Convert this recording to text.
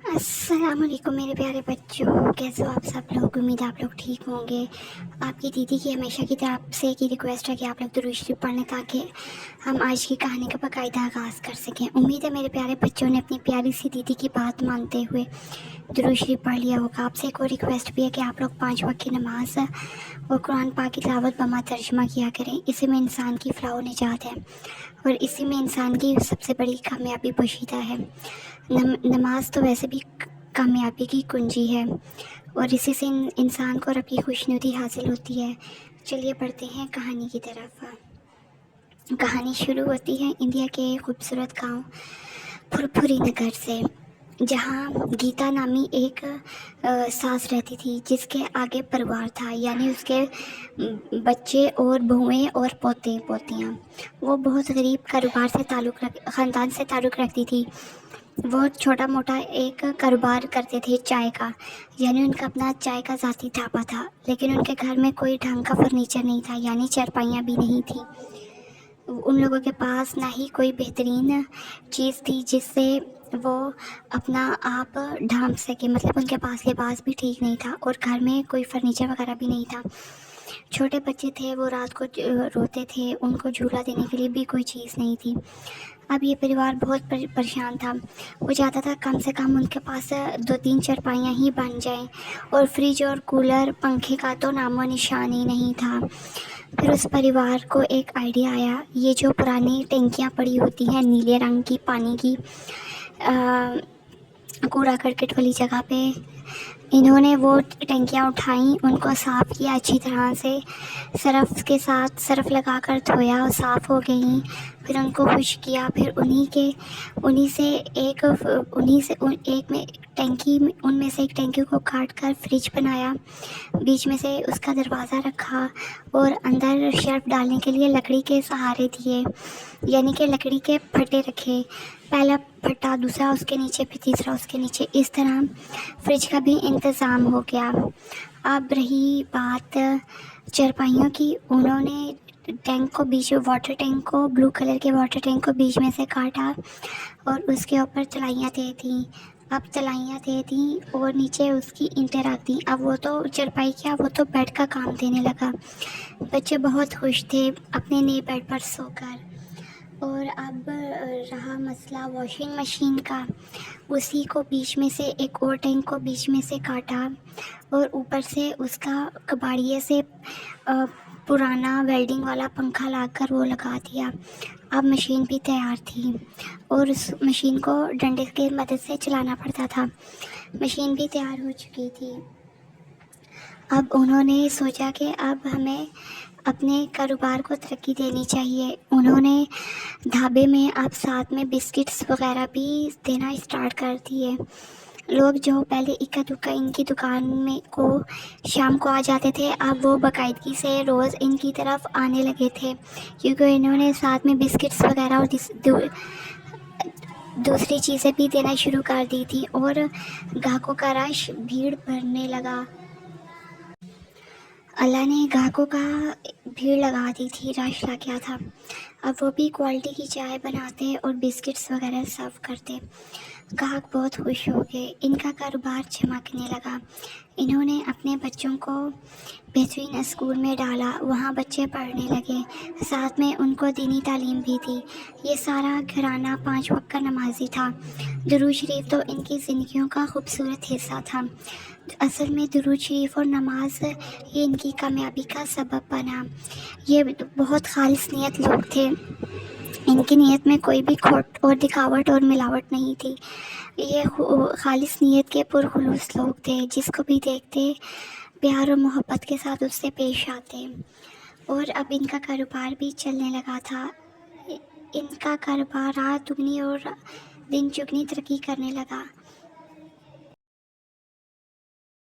अस्सलाम वालेकुम मेरे प्यारे बच्चों, कैसे हो आप सब लोग। उम्मीद है आप लोग ठीक होंगे। आपकी दीदी की हमेशा की तरफ से की रिक्वेस्ट है कि आप लोग दुरूद शरीफ पढ़ें ताकि हम आज की कहानी का बाकायदा आगाज़ कर सकें। उम्मीद है मेरे प्यारे बच्चों ने अपनी प्यारी सी दीदी की बात मानते हुए दुरूद शरीफ पढ़ लिया होगा। आपसे एक और रिक्वेस्ट भी है कि आप लोग 5 वक्त की नमाज और कुरान पाक की तिलावत बमा तर्जुमा किया करें। इसी में इंसान की फलाह व निजात है और इसी में इंसान की सबसे बड़ी कामयाबी पोशीदा है। नमाज तो वैसे भी कामयाबी की कुंजी है और इसी से इंसान को रब की खुशनुदी हासिल होती है। चलिए पढ़ते हैं कहानी की तरफ। कहानी शुरू होती है इंडिया के खूबसूरत गांव फुरफुरी नगर से, जहाँ गीता नामी एक सास रहती थी जिसके आगे परिवार था, यानी उसके बच्चे और बहुएं और पोते पोतियाँ। वो बहुत गरीब कारोबार से ख़ानदान से ताल्लुक़ रखती थी। वो छोटा मोटा एक कारोबार करते थे चाय का, यानी उनका अपना चाय का ज़ाती ढाबा था। लेकिन उनके घर में कोई ढंग का फर्नीचर नहीं था, यानी चारपाइयाँ भी नहीं थी। उन लोगों के पास ना ही कोई बेहतरीन चीज़ थी जिससे वो अपना आप ढांप सके, मतलब उनके पास लिबास भी ठीक नहीं था और घर में कोई फर्नीचर वगैरह भी नहीं था। छोटे बच्चे थे, वो रात को रोते थे, उनको झूला देने के लिए भी कोई चीज़ नहीं थी। अब ये परिवार बहुत परेशान था। वो चाहता था कम से कम उनके पास 2-3 चारपाइयाँ ही बन जाएं और फ्रिज और कूलर पंखे का तो नामो निशान ही नहीं था। फिर उस परिवार को एक आइडिया आया। ये जो पुरानी टंकियाँ पड़ी होती हैं नीले रंग की पानी की कूड़ा करकट वाली जगह पे, इन्होंने वो टंकियाँ उठाई, उनको साफ़ किया अच्छी तरह से, सरफ़ के साथ सरफ़ लगाकर धोया और साफ़ हो गई। फिर उनको खुश किया। फिर उन्हीं से एक टंकी को काट कर फ्रिज बनाया, बीच में से उसका दरवाज़ा रखा और अंदर शेल्फ डालने के लिए लकड़ी के सहारे दिए, यानी कि लकड़ी के फट्टे रखे। पहला फट्टा, दूसरा उसके नीचे, फिर तीसरा उसके नीचे। इस तरह फ्रिज का भी इंतज़ाम हो गया। अब रही बात चारपाइयों की। उन्होंने वाटर टैंक को, ब्लू कलर के वाटर टैंक को बीच में से काटा और उसके ऊपर तलाइयाँ दे दी। अब तलाइयाँ दे दी और नीचे उसकी ईंटें रख दी। अब वो तो चारपाई क्या, वो तो बेड का काम देने लगा। बच्चे बहुत खुश थे अपने नए बेड पर सोकर। और अब रहा मसला वॉशिंग मशीन का। उसी को बीच में से, एक और टैंक को बीच में से काटा और ऊपर से उसका कबाड़िए से पुराना वेल्डिंग वाला पंखा लाकर वो लगा दिया। अब मशीन भी तैयार थी और उस मशीन को डंडे की मदद से चलाना पड़ता था। मशीन भी तैयार हो चुकी थी। अब उन्होंने सोचा कि अब हमें अपने कारोबार को तरक्की देनी चाहिए। उन्होंने ढाबे में अब साथ में बिस्किट्स वगैरह भी देना स्टार्ट कर दिए। लोग जो पहले इक्का दुक्का इनकी दुकान में को शाम को आ जाते थे, अब वो बाकायदगी से रोज़ इनकी तरफ आने लगे थे, क्योंकि इन्होंने साथ में बिस्किट्स वगैरह और दूसरी चीज़ें भी देना शुरू कर दी थी और ग्राहकों का रश भीड़ भरने लगा। अल्लाह ने ग्राहकों का भीड़ लगा दी थी, रश लग गया था। अब वो भी क्वालिटी की चाय बनाते और बिस्किट्स वगैरह सर्व करते। ग्राहक बहुत खुश हो गए, इनका कारोबार चमकने लगा। इन्होंने अपने बच्चों को बेहतरीन स्कूल में डाला, वहाँ बच्चे पढ़ने लगे, साथ में उनको दीनी तालीम भी थी। ये सारा घराना 5 वक्त का नमाजी था। दुरूद शरीफ तो इनकी ज़िंदगियों का खूबसूरत हिस्सा था। असल में दुरूद शरीफ और नमाज ये इनकी कामयाबी का सबब बना। ये बहुत खालिस नियत लोग थे। इनकी नीयत में कोई भी खोट और दिखावट और मिलावट नहीं थी। ये खालिस नीयत के पुरखुलूस लोग थे, जिसको भी देखते प्यार और मोहब्बत के साथ उससे पेश आते। और अब इनका कारोबार भी चलने लगा था। इनका कारोबार रात दुगनी और दिन चुगनी तरक्की करने लगा।